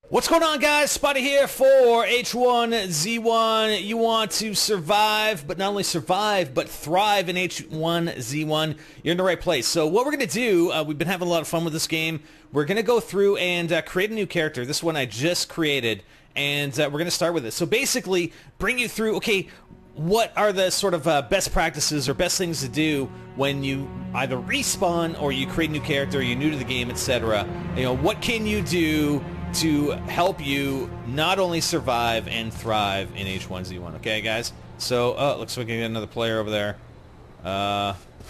What's going on, guys? Spotty here for H1Z1. You want to survive, but not only survive, but thrive in H1Z1. You're in the right place. So what we're going to do, we've been having a lot of fun with this game. We're going to go through and create a new character. This one I just created, and we're going to start with it. So basically, bring you through, okay, what are the sort of best practices or best things to do when you either respawn or you create a new character, or you're new to the game, etc. You know, what can you do to help you not only survive and thrive in H1Z1, okay, guys? So, looks like we can get another player over there.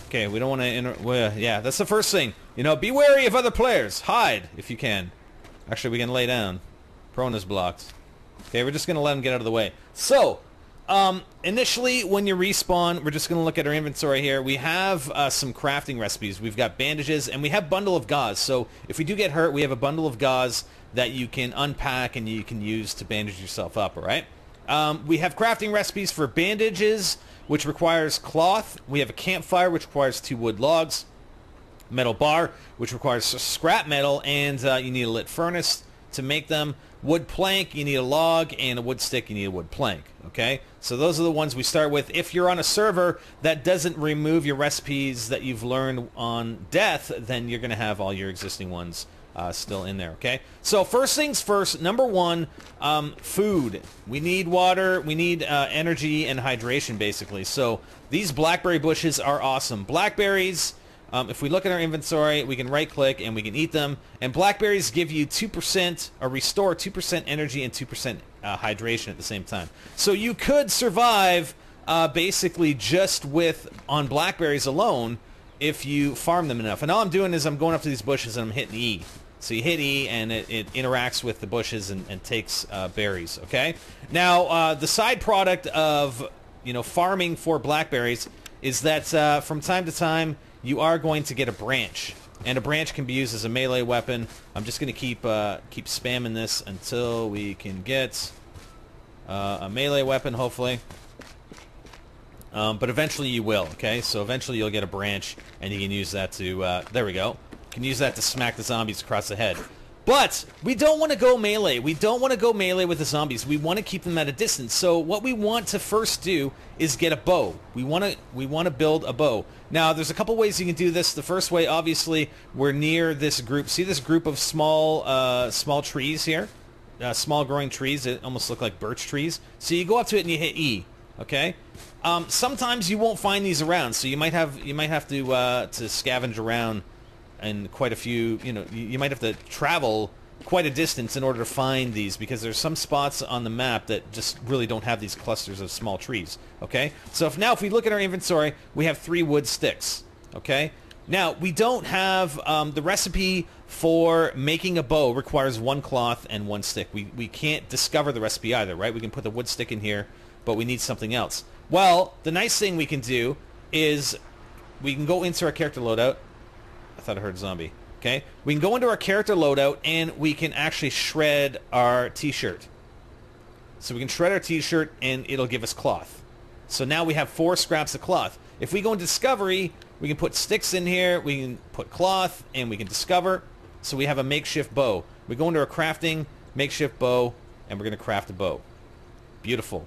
Okay, we don't want to yeah, that's the first thing. You know, be wary of other players. Hide, if you can. Actually, we can lay down. Prone is blocked. Okay, we're just going to let him get out of the way. So, initially, when you respawn, we're just going to look at our inventory here. We have some crafting recipes. We've got bandages, and we have bundle of gauze. So, if we do get hurt, we have a bundle of gauze that you can unpack and you can use to bandage yourself up, all right? We have crafting recipes for bandages, which requires cloth. We have a campfire, which requires 2 wood logs. Metal bar, which requires scrap metal, and you need a lit furnace to make them. Wood plank, you need a log, and a wood stick, you need a wood plank, okay? So those are the ones we start with. If you're on a server that doesn't remove your recipes that you've learned on death, then you're going to have all your existing ones still in there, okay? So first things first, number one, food. We need water, we need energy and hydration, basically. So these blackberry bushes are awesome. Blackberries, if we look at our inventory, we can right-click and we can eat them. And blackberries give you 2%, or restore 2% energy and 2% hydration at the same time. So you could survive basically just on blackberries alone if you farm them enough. And all I'm doing is I'm going up to these bushes and I'm hitting E. So you hit E and it interacts with the bushes and takes berries, okay? Now, the side product of, you know, farming for blackberries is that from time to time you are going to get a branch. And a branch can be used as a melee weapon. I'm just going to keep spamming this until we can get a melee weapon, hopefully. But eventually you will, okay? So eventually you'll get a branch, and you can use that to, there we go. You can use that to smack the zombies across the head. But we don't want to go melee. We don't want to go melee with the zombies. We want to keep them at a distance. So what we want to first do is get a bow. We want to build a bow. Now, there's a couple ways you can do this. The first way, obviously, we're near this group. See this group of small trees here? Small growing trees that almost look like birch trees. So you go up to it and you hit E. Okay. Sometimes you won't find these around, so you might have to scavenge around, and quite a few. You know, you might have to travel quite a distance in order to find these, because there's some spots on the map that just really don't have these clusters of small trees. Okay. So if we look at our inventory, we have 3 wood sticks. Okay. Now we don't have the recipe for making a bow requires 1 cloth and 1 stick. We can't discover the recipe either, right? We can put the wood stick in here, but we need something else. Well, the nice thing we can do is we can go into our character loadout. I thought I heard a zombie. Okay? We can go into our character loadout and we can actually shred our t-shirt. So we can shred our t-shirt and it'll give us cloth. So now we have 4 scraps of cloth. If we go into discovery, we can put sticks in here, we can put cloth, and we can discover. So we have a makeshift bow. We go into our crafting, makeshift bow, and we're going to craft a bow. Beautiful.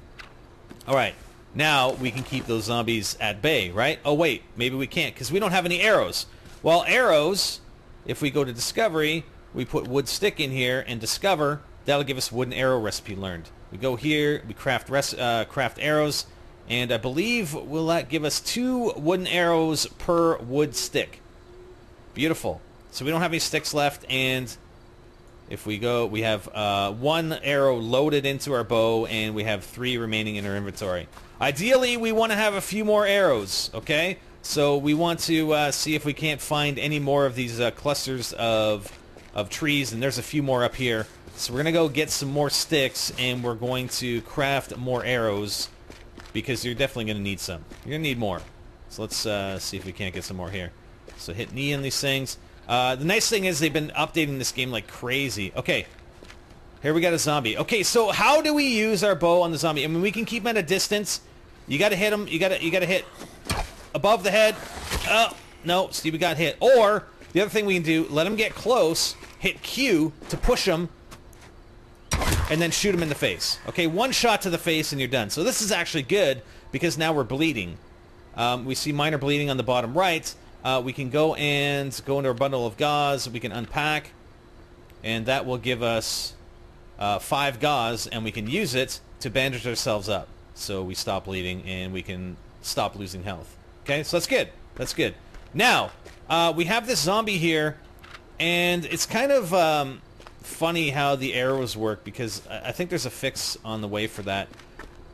Alright, now we can keep those zombies at bay, right? Oh wait, maybe we can't, because we don't have any arrows. Well, arrows, if we go to discovery, we put wood stick in here and discover, that'll give us wooden arrow recipe learned. We go here, we craft arrows, and I believe will that give us 2 wooden arrows per wood stick. Beautiful. So we don't have any sticks left, and if we go, we have 1 arrow loaded into our bow, and we have 3 remaining in our inventory. Ideally, we want to have a few more arrows, okay? So we want to see if we can't find any more of these clusters of trees, and there's a few more up here. So we're going to go get some more sticks, and we're going to craft more arrows, because you're definitely going to need some. You're going to need more. So let's see if we can't get some more here. So hit E on these things. The nice thing is they've been updating this game like crazy. Okay, here we got a zombie. Okay, so how do we use our bow on the zombie? I mean, we can keep him at a distance. You got to hit him. You got to hit above the head. Oh no, Stevie got hit. Or the other thing we can do, let him get close. Hit Q to push him, and then shoot them in the face. Okay, one shot to the face and you're done. So this is actually good because now we're bleeding. We see minor bleeding on the bottom right. We can go into our bundle of gauze. We can unpack, and that will give us 5 gauze, and we can use it to bandage ourselves up. So we stop bleeding and we can stop losing health. Okay, so that's good. That's good. Now, we have this zombie here, and it's kind of funny how the arrows work, because I think there's a fix on the way for that.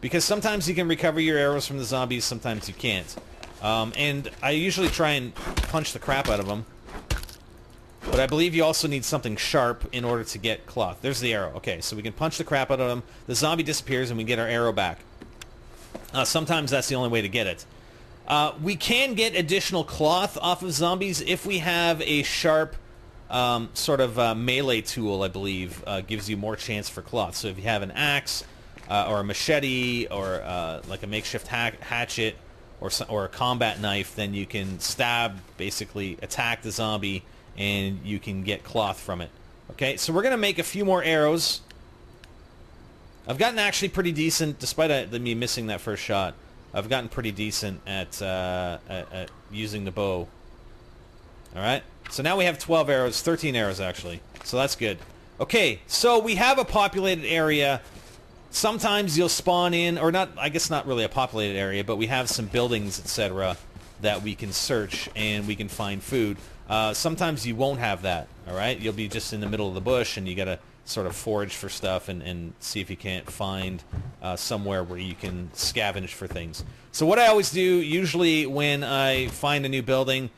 Because sometimes you can recover your arrows from the zombies, sometimes you can't. And I usually try and punch the crap out of them. But I believe you also need something sharp in order to get cloth. There's the arrow. Okay, so we can punch the crap out of them. The zombie disappears and we get our arrow back. Sometimes that's the only way to get it. We can get additional cloth off of zombies if we have a sharp sort of melee tool, I believe. Gives you more chance for cloth. So if you have an axe or a machete or like a makeshift hatchet or a combat knife, then you can stab, basically attack the zombie, and you can get cloth from it. Okay, so we're going to make a few more arrows. I've gotten actually pretty decent, despite me missing that first shot. I've gotten pretty decent at using the bow. Alright, so now we have 12 arrows, 13 arrows actually. So that's good. Okay, so we have a populated area. Sometimes you'll spawn in, or not, I guess not really a populated area, but we have some buildings, etc. that we can search and we can find food. Sometimes you won't have that, alright? You'll be just in the middle of the bush and you gotta sort of forage for stuff and see if you can't find somewhere where you can scavenge for things. So what I always do, usually when I find a new building,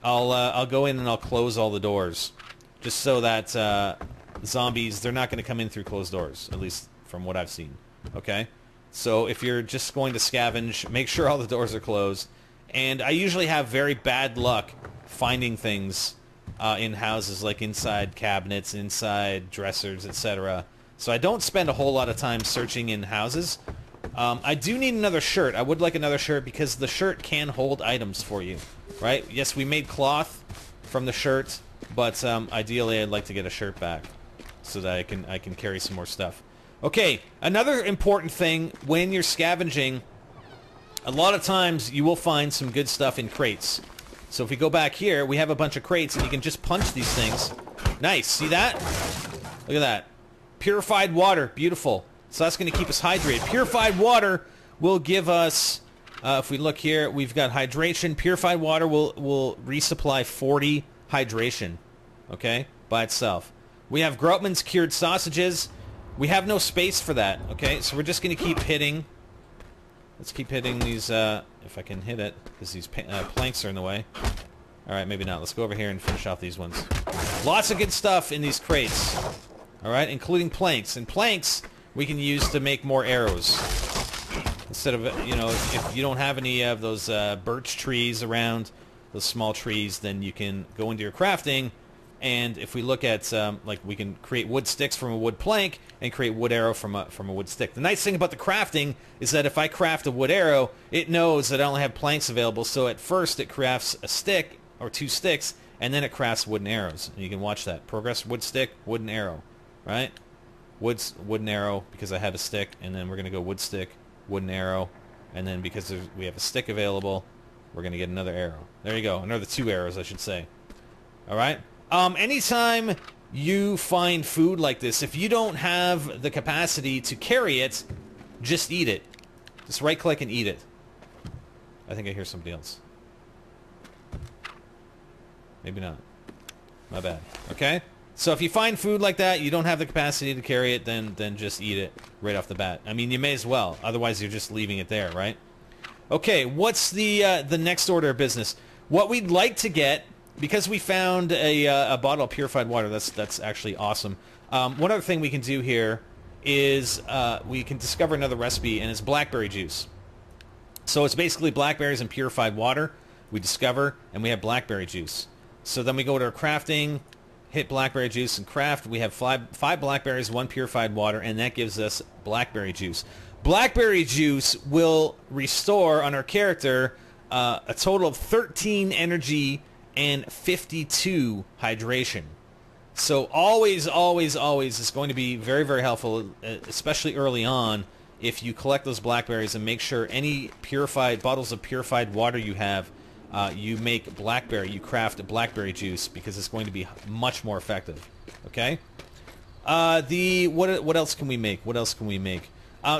I'll go in and I'll close all the doors. Just so that zombies, they're not going to come in through closed doors, at least from what I've seen. Okay? So if you're just going to scavenge, make sure all the doors are closed. And I usually have very bad luck finding things in houses, like inside cabinets, inside dressers, etc. So I don't spend a whole lot of time searching in houses. I do need another shirt. I would like another shirt because the shirt can hold items for you, right? Yes, we made cloth from the shirt, but ideally I'd like to get a shirt back so that I can carry some more stuff. Okay, another important thing when you're scavenging, a lot of times you will find some good stuff in crates. So if we go back here, we have a bunch of crates, and you can just punch these things. Nice, see that? Look at that. Purified water, beautiful. So that's going to keep us hydrated. Purified water will give us, if we look here, we've got hydration. Purified water will resupply 40 hydration, okay, by itself. We have Groutman's cured sausages. We have no space for that, okay, so we're just going to keep hitting. Let's keep hitting these, if I can hit it, because these planks are in the way. Alright, maybe not. Let's go over here and finish off these ones. Lots of good stuff in these crates. Alright, including planks. And planks we can use to make more arrows. Instead of, you know, if you don't have any of those birch trees around, those small trees, then you can go into your crafting. And if we look at, like, we can create wood sticks from a wood plank and create wood arrow from a wood stick. The nice thing about the crafting is that if I craft a wood arrow, it knows that I only have planks available. So at first it crafts a stick or 2 sticks, and then it crafts wooden arrows. And you can watch that. Progress, wood stick, wooden arrow, right? Wooden arrow because I have a stick, and then we're going to go wood stick, wooden arrow, and then because we have a stick available, we're going to get another arrow. There you go. Another 2 arrows, I should say. All right? Anytime you find food like this, if you don't have the capacity to carry it, just eat it. Just right-click and eat it. I think I hear somebody else. Maybe not. My bad. Okay? So if you find food like that, you don't have the capacity to carry it, then just eat it right off the bat. I mean, you may as well. Otherwise, you're just leaving it there, right? Okay, what's the next order of business? What we'd like to get... Because we found a bottle of purified water, that's actually awesome. One other thing we can do here is we can discover another recipe, and it's blackberry juice. So it's basically blackberries and purified water we discover, and we have blackberry juice. So then we go to our crafting, hit blackberry juice, and craft. We have 5 blackberries, 1 purified water, and that gives us blackberry juice. Blackberry juice will restore on our character a total of 13 energy and 52 hydration. So always, always, always is going to be very, very helpful, especially early on, if you collect those blackberries and make sure any purified bottles of purified water you have, you make blackberry, you craft blackberry juice, because it's going to be much more effective. Okay? What else can we make? What else can we make?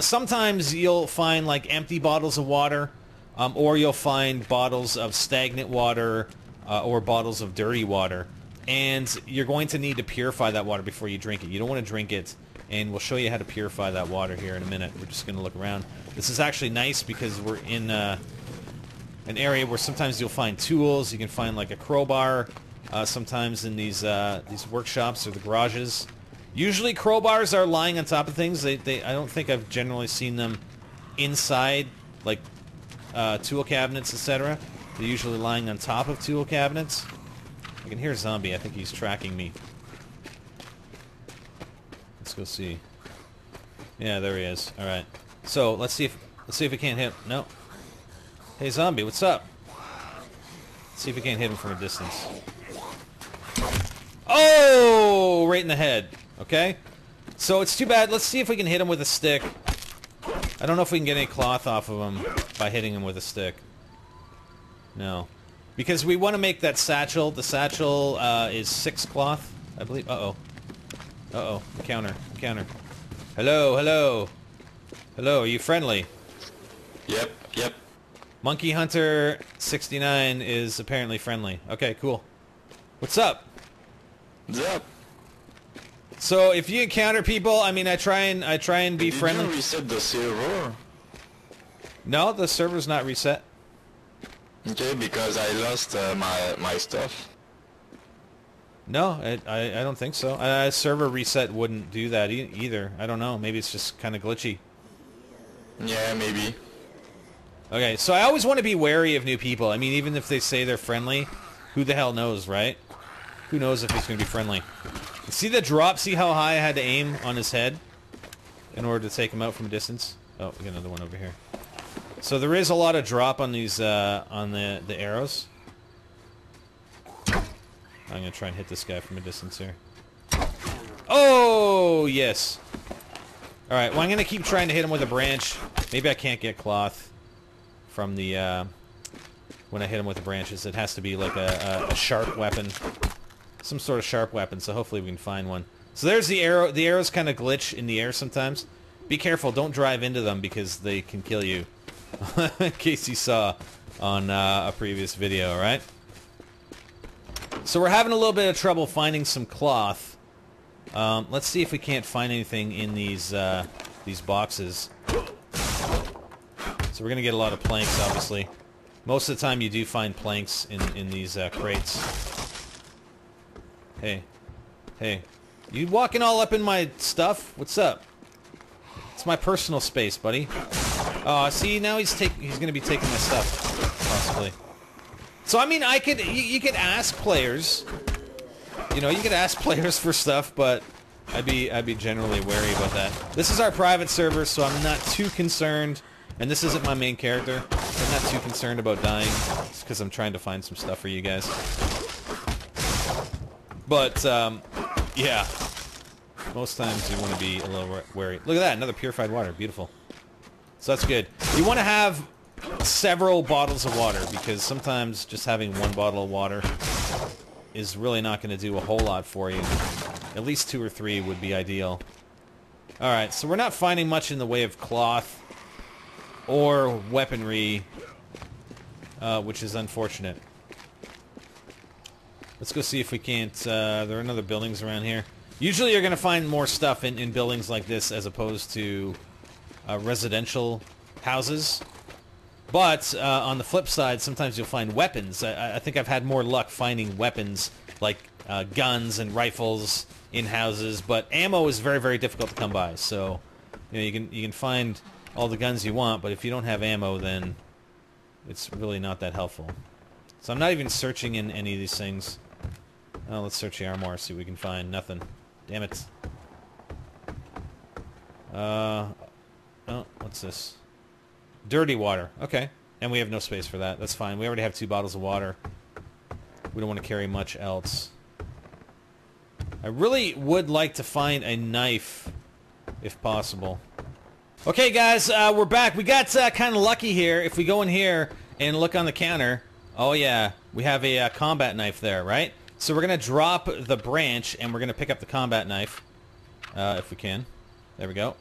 Sometimes you'll find like empty bottles of water, or you'll find bottles of stagnant water, or bottles of dirty water. And you're going to need to purify that water before you drink it. You don't want to drink it, and we'll show you how to purify that water here in a minute. We're just going to look around. This is actually nice because we're in an area where sometimes you'll find tools. You can find like a crowbar sometimes in these workshops or the garages. Usually crowbars are lying on top of things. I don't think I've generally seen them inside, like tool cabinets, etc. They're usually lying on top of tool cabinets. I can hear a zombie. I think he's tracking me. Let's go see. Yeah, there he is. All right. So let's see if we can't hit. No. Hey, zombie, what's up? Let's see if we can't hit him from a distance. Oh, right in the head. Okay. So it's too bad. Let's see if we can hit him with a stick. I don't know if we can get any cloth off of him by hitting him with a stick. No. Because we want to make that satchel. The satchel is 6 cloth, I believe. Uh-oh. Uh-oh. Encounter. Encounter. Hello, hello. Hello, are you friendly? Yep, yep. Monkey Hunter 69 is apparently friendly. Okay, cool. What's up? What's up? So if you encounter people, I mean, I try and be friendly. Did you reset the server? No, the server's not reset. Okay, because I lost my stuff. No, I don't think so. A server reset wouldn't do that either. I don't know. Maybe it's just kind of glitchy. Yeah, maybe. Okay, so I always want to be wary of new people. I mean, even if they say they're friendly, who the hell knows, right? Who knows if he's going to be friendly? See the drop? See how high I had to aim on his head in order to take him out from a distance? Oh, we got another one over here. So there is a lot of drop on these, on the arrows. I'm going to try and hit this guy from a distance here. Oh, yes. Alright, well, I'm going to keep trying to hit him with a branch. Maybe I can't get cloth from the, when I hit him with the branches. It has to be like a sharp weapon. Some sort of sharp weapon, so hopefully we can find one. So there's the arrow. The arrows kind of glitch in the air sometimes. Be careful, don't drive into them because they can kill you. In case you saw on a previous video, alright? So we're having a little bit of trouble finding some cloth. Let's see if we can't find anything in these boxes. So we're gonna get a lot of planks, obviously. Most of the time you do find planks in these crates. Hey. Hey. You walking all up in my stuff? What's up? It's my personal space, buddy. Oh, see, now he's gonna be taking my stuff, possibly. So, I mean, you could ask players. You know, you could ask players for stuff, but I'd be generally wary about that. This is our private server, so I'm not too concerned. And this isn't my main character. I'm not too concerned about dying, just because I'm trying to find some stuff for you guys. But, yeah. Most times you want to be a little wary. Look at that, another purified water. Beautiful. So that's good. You want to have several bottles of water, because sometimes just having one bottle of water is really not going to do a whole lot for you. At least 2 or 3 would be ideal. Alright, so we're not finding much in the way of cloth or weaponry, which is unfortunate. Let's go see if we can't... there are other buildings around here. Usually you're going to find more stuff in buildings like this as opposed to residential houses. But on the flip side, sometimes you'll find weapons. I think I've had more luck finding weapons like guns and rifles in houses. But ammo is very, very difficult to come by. So you know, you can find all the guns you want, but if you don't have ammo, then it's really not that helpful. So I'm not even searching in any of these things. Oh, let's search the armoire, see what we can find. Nothing. Damn it. Oh, what's this? Dirty water. Okay. And we have no space for that. That's fine. We already have 2 bottles of water. We don't want to carry much else. I really would like to find a knife, if possible. Okay, guys, we're back. We got kind of lucky here. If we go in here and look on the counter, oh yeah, we have a combat knife there, right? So we're going to drop the branch, and we're going to pick up the combat knife, if we can. There we go.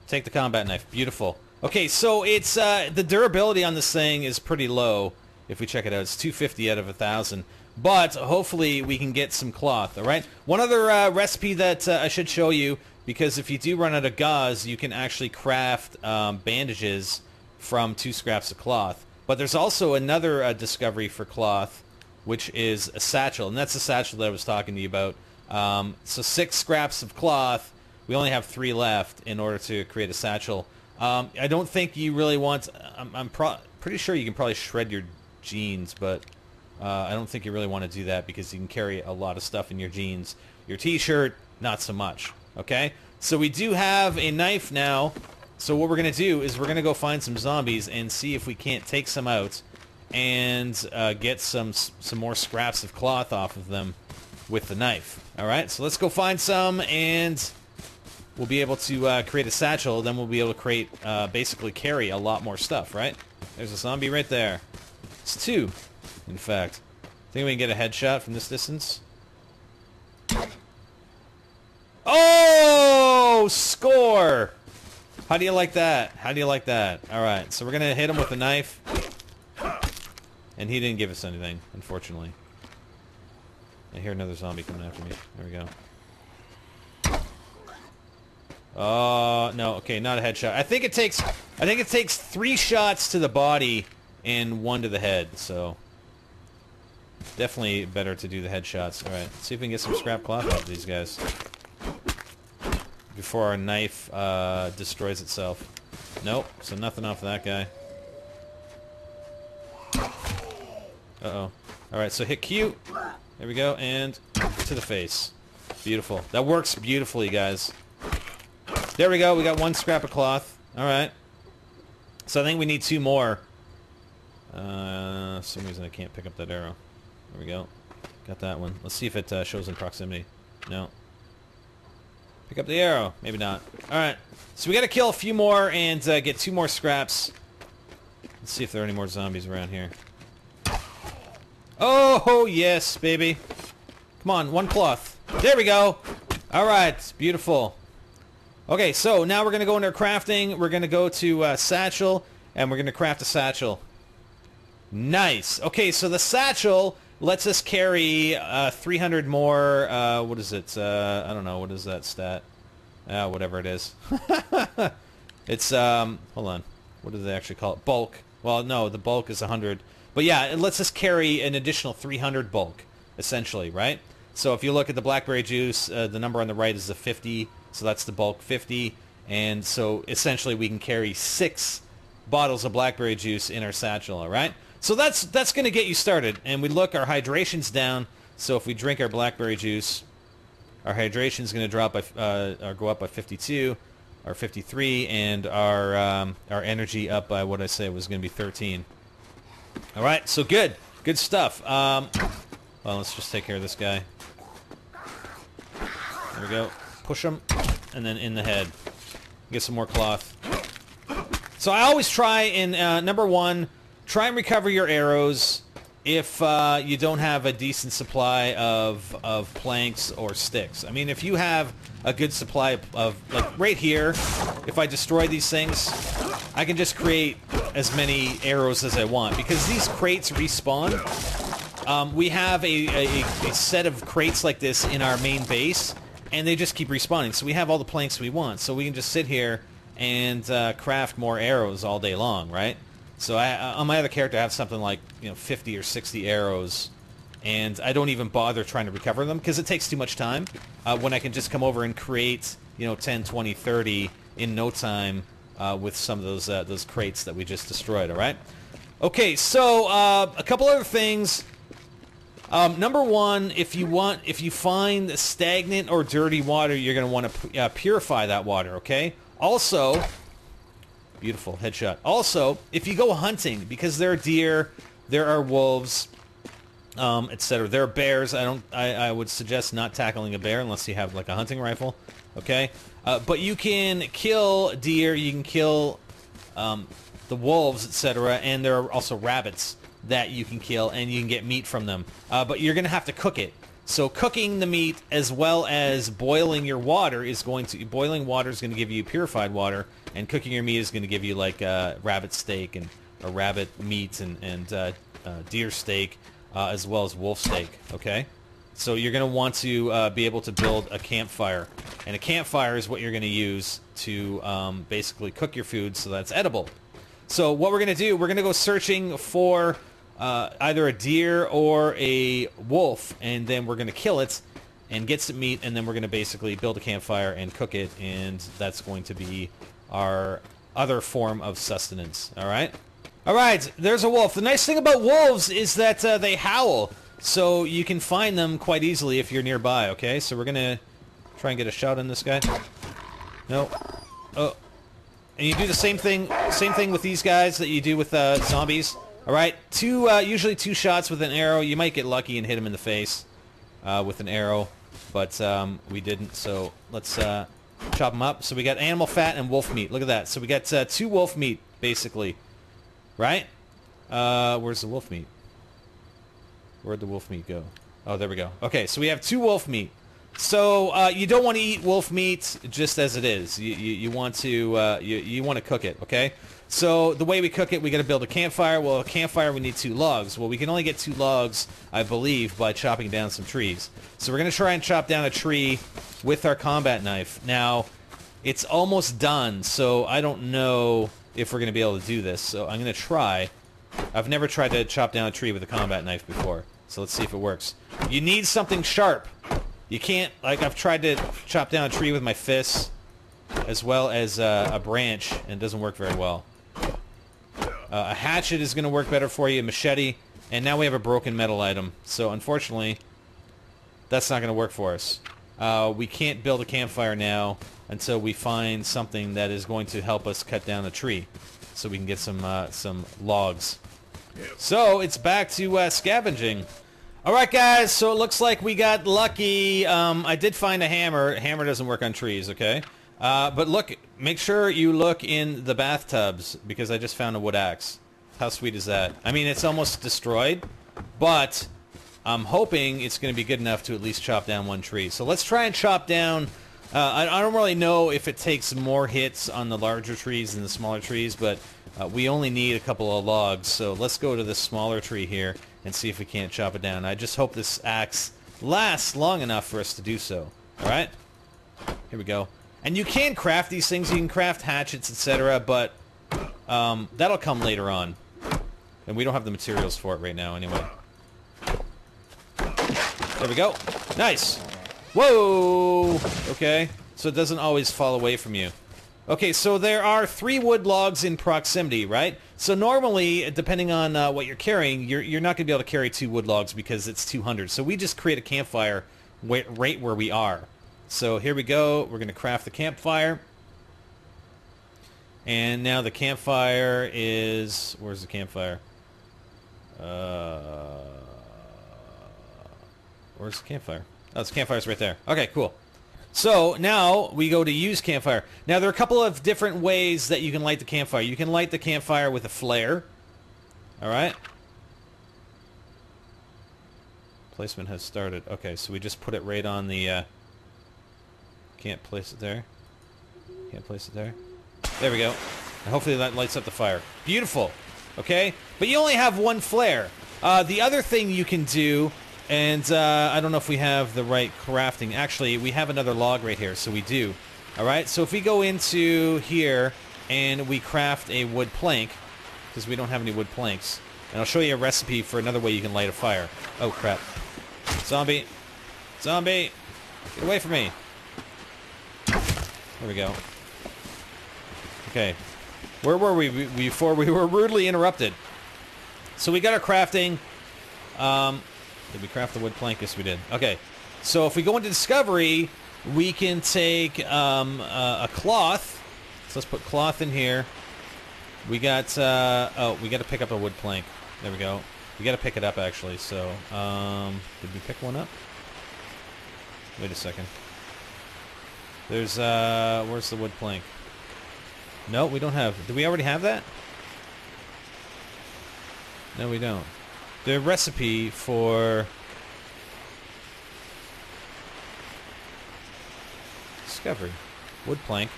Take the combat knife. Beautiful. Okay, so it's the durability on this thing is pretty low. If we check it out, it's 250 out of 1,000. But hopefully we can get some cloth, all right? One other recipe that I should show you, because if you do run out of gauze, you can actually craft bandages from 2 scraps of cloth. But there's also another discovery for cloth, which is a satchel, and that's the satchel that I was talking to you about. So 6 scraps of cloth. We only have 3 left in order to create a satchel. I don't think you really want... I'm pretty sure you can probably shred your jeans, but I don't think you really want to do that because you can carry a lot of stuff in your jeans. Your t-shirt, not so much. Okay? So we do have a knife now. So what we're going to do is we're going to go find some zombies and see if we can't take some out and get some more scraps of cloth off of them with the knife. Alright? So let's go find some, and we'll be able to create a satchel. Then we'll be able to create, basically carry a lot more stuff, right? There's a zombie right there. It's 2, in fact. Think we can get a headshot from this distance? Oh! Score! How do you like that? How do you like that? Alright, so we're going to hit him with a knife. And he didn't give us anything, unfortunately. I hear another zombie coming after me. There we go. Oh, no, okay, not a headshot. I think it takes 3 shots to the body and 1 to the head, so definitely better to do the headshots. All right, see if we can get some scrap cloth off of these guys before our knife destroys itself. Nope, so nothing off of that guy. Uh-oh. All right, so hit Q. There we go, and to the face. Beautiful. That works beautifully, guys. There we go. We got 1 scrap of cloth. All right. So I think we need 2 more. For some reason I can't pick up that arrow. There we go. Got that one. Let's see if it shows in proximity. No. Pick up the arrow. Maybe not. All right. So we got to kill a few more and get 2 more scraps. Let's see if there are any more zombies around here. Oh, yes, baby. Come on, 1 cloth. There we go. All right. Beautiful. Okay, so now we're going to go into our crafting. We're going to go to satchel, and we're going to craft a satchel. Nice. Okay, so the satchel lets us carry 300 more, what is it? I don't know, what is that stat? Whatever it is. It's, hold on. What do they actually call it? Bulk. Well, no, the bulk is 100. But yeah, it lets us carry an additional 300 bulk, essentially, right? So if you look at the blackberry juice, the number on the right is the 50. So that's the bulk 50, and so essentially we can carry 6 bottles of blackberry juice in our satchel, all right? So that's going to get you started, and we look, our hydration's down, so if we drink our blackberry juice, our hydration's going to drop by, or go up by 52, or 53, and our energy up by what I say was going to be 13. All right, so good stuff. Well, let's just take care of this guy. There we go. Push him, and then in the head. Get some more cloth. So I always try in, number 1, try and recover your arrows if you don't have a decent supply of planks or sticks. I mean, if you have a good supply of, like right here, if I destroy these things, I can just create as many arrows as I want. Because these crates respawn, we have a set of crates like this in our main base, and they just keep respawning. So we have all the planks we want. So we can just sit here and craft more arrows all day long, right? So on my other character, I have something like 50 or 60 arrows, and I don't even bother trying to recover them because it takes too much time. When I can just come over and create 10, 20, 30 in no time with some of those crates that we just destroyed. All right. Okay. So a couple other things. Number 1, if you find stagnant or dirty water, you're going to want to purify that water, okay? Also, beautiful headshot. Also, if you go hunting, because there are deer, there are wolves, etc. There are bears. I would suggest not tackling a bear unless you have like a hunting rifle. Okay, but you can kill deer. You can kill the wolves, etc. And there are also rabbits that you can kill, and you can get meat from them. But you're gonna have to cook it. So cooking the meat as well as boiling your water is going to... Boiling water is going to give you purified water, and cooking your meat is going to give you like rabbit steak and a rabbit meat and deer steak as well as wolf steak, okay? So you're going to want to be able to build a campfire. And a campfire is what you're going to use to basically cook your food so that's edible. So what we're going to do, we're going to go searching for... either a deer or a wolf, and then we're going to kill it and get some meat, and then we're going to basically build a campfire and cook it, and that's going to be our other form of sustenance. All right? All right, there's a wolf. The nice thing about wolves is that they howl, so you can find them quite easily if you're nearby, okay? So we're going to try and get a shot on this guy. No. Oh. And you do the same thing with these guys that you do with zombies. All right, usually two shots with an arrow. You might get lucky and hit him in the face with an arrow, but we didn't. So let's chop him up. So we got animal fat and wolf meat. Look at that. So we got 2 wolf meat, basically. Right? Where's the wolf meat? Where'd the wolf meat go? Oh, there we go. Okay, so we have 2 wolf meat. So you don't want to eat wolf meat just as it is. You want to you want to cook it. Okay. So the way we cook it, we got to build a campfire. Well, a campfire, we need 2 logs. Well, we can only get 2 logs, I believe, by chopping down some trees. So we're going to try and chop down a tree with our combat knife. Now, it's almost done, so I don't know if we're going to be able to do this. So I'm going to try. I've never tried to chop down a tree with a combat knife before. So let's see if it works. You need something sharp. You can't, like, I've tried to chop down a tree with my fists as well as a branch, and it doesn't work very well. A hatchet is going to work better for you, a machete, and now we have a broken metal item. So unfortunately, that's not going to work for us. We can't build a campfire now until we find something that is going to help us cut down a tree, so we can get some logs. So it's back to scavenging. All right, guys. So it looks like we got lucky. I did find a hammer. Hammer doesn't work on trees, okay? But look, make sure you look in the bathtubs, because I just found a wood axe. How sweet is that? I mean, it's almost destroyed, but I'm hoping it's going to be good enough to at least chop down 1 tree. So let's try and chop down... I don't really know if it takes more hits on the larger trees than the smaller trees, but we only need a couple of logs. So let's go to this smaller tree here and see if we can't chop it down. I just hope this axe lasts long enough for us to do so. All right? Here we go. And you can craft these things. You can craft hatchets, etc., but that'll come later on. And we don't have the materials for it right now anyway. There we go. Nice. Whoa! Okay. So it doesn't always fall away from you. Okay, so there are 3 wood logs in proximity, right? So normally, depending on what you're carrying, you're not going to be able to carry 2 wood logs because it's 200. So we just create a campfire right where we are. So here we go. We're going to craft the campfire. And now the campfire is... Where's the campfire? Where's the campfire? Oh, the campfire's right there. Okay, cool. So now we go to use campfire. Now there are a couple of different ways that you can light the campfire. You can light the campfire with a flare. All right. Placement has started. Okay, so we just put it right on the... Can't place it there. Can't place it there. There we go. And hopefully that lights up the fire. Beautiful. Okay? But you only have 1 flare. The other thing you can do, and I don't know if we have the right crafting. Actually, we have another log right here, so we do. Alright? So if we go into here and we craft a wood plank, because we don't have any wood planks, and I'll show you a recipe for another way you can light a fire. Oh, crap. Zombie. Zombie. Get away from me. There we go. Okay. Where were we before we were rudely interrupted? So we got our crafting. Did we craft the wood plank? Yes, we did. Okay. So if we go into Discovery, we can take a cloth. So let's put cloth in here. We got... oh, we got to pick up a wood plank. There we go. We gotta pick it up, actually, so... did we pick one up? Wait a second. There's, where's the wood plank? No, we don't have... Do we already have that? No, we don't. The recipe for... Discovery. Wood plank.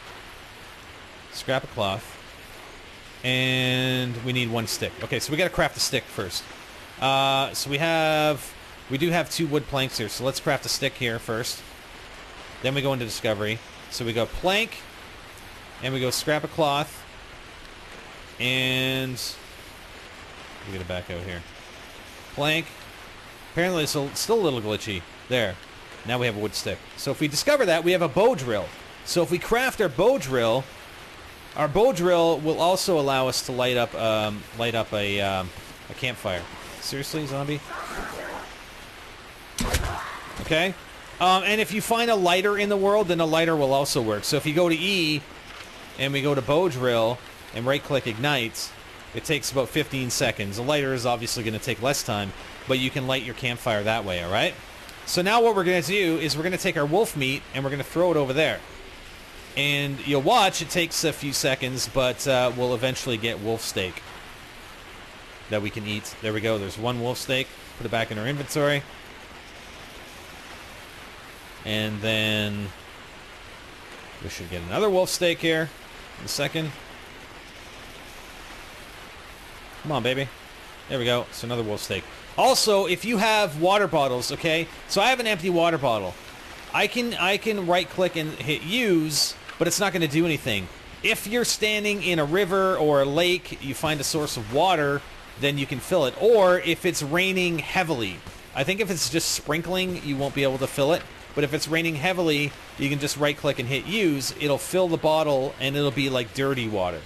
Scrap of cloth. And we need 1 stick. Okay, so we gotta craft a stick first. So we do have 2 wood planks here, so let's craft a stick here first. Then we go into discovery. So we go plank, and we go scrap of cloth, and we gotta back out here. Plank. Apparently it's still a little glitchy. There. Now we have a wood stick. So if we discover that, we have a bow drill. So if we craft our bow drill will also allow us to light up a campfire. Seriously, zombie? Okay. And if you find a lighter in the world, then a lighter will also work. So if you go to E, and we go to bow drill, and right-click ignite, it takes about 15 seconds. A lighter is obviously going to take less time, but you can light your campfire that way, alright? So now what we're going to do is we're going to take our wolf meat, and we're going to throw it over there. And you'll watch, it takes a few seconds, but we'll eventually get wolf steak that we can eat. There we go, there's 1 wolf steak. Put it back in our inventory. And then we should get another wolf steak here in a second. Come on, baby. There we go. So another wolf steak. Also, if you have water bottles, okay? So I have an empty water bottle. I can right-click and hit use, but it's not going to do anything. If you're standing in a river or a lake, you find a source of water, then you can fill it. Or if it's raining heavily. I think if it's just sprinkling, you won't be able to fill it. But if it's raining heavily, you can just right-click and hit use. It'll fill the bottle, and it'll be like dirty water.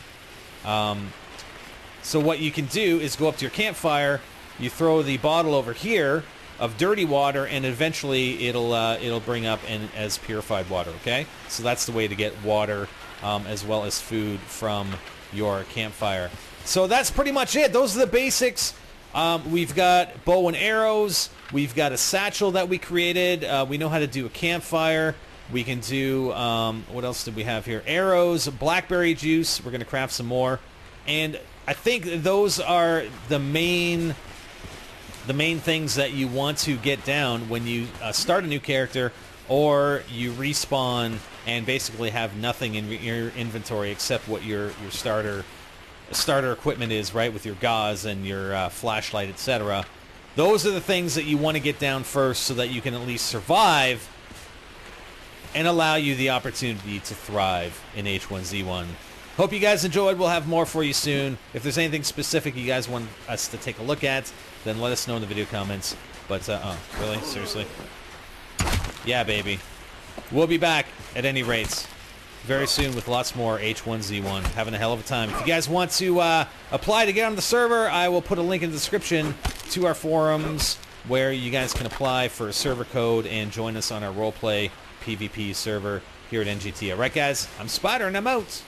So what you can do is go up to your campfire, you throw the bottle over here of dirty water, and eventually it'll bring up as purified water, okay? So that's the way to get water as well as food from your campfire. So that's pretty much it. Those are the basics. We've got bow and arrows. We've got a satchel that we created. We know how to do a campfire. We can do, what else did we have here? Arrows, blackberry juice. We're going to craft some more. And I think those are the main things that you want to get down when you start a new character or you respawn and basically have nothing in your inventory except what your starter equipment is, right, with your gauze and your flashlight, etc. Those are the things that you want to get down first so that you can at least survive and allow you the opportunity to thrive in H1Z1. Hope you guys enjoyed. We'll have more for you soon. If there's anything specific you guys want us to take a look at, then let us know in the video comments. But, oh, really? Seriously? Yeah, baby. We'll be back, at any rate, very soon with lots more H1Z1. Having a hell of a time. If you guys want to apply to get on the server, I will put a link in the description to our forums where you guys can apply for a server code and join us on our roleplay PvP server here at NGT. Alright, guys? I'm Spider, and I'm out.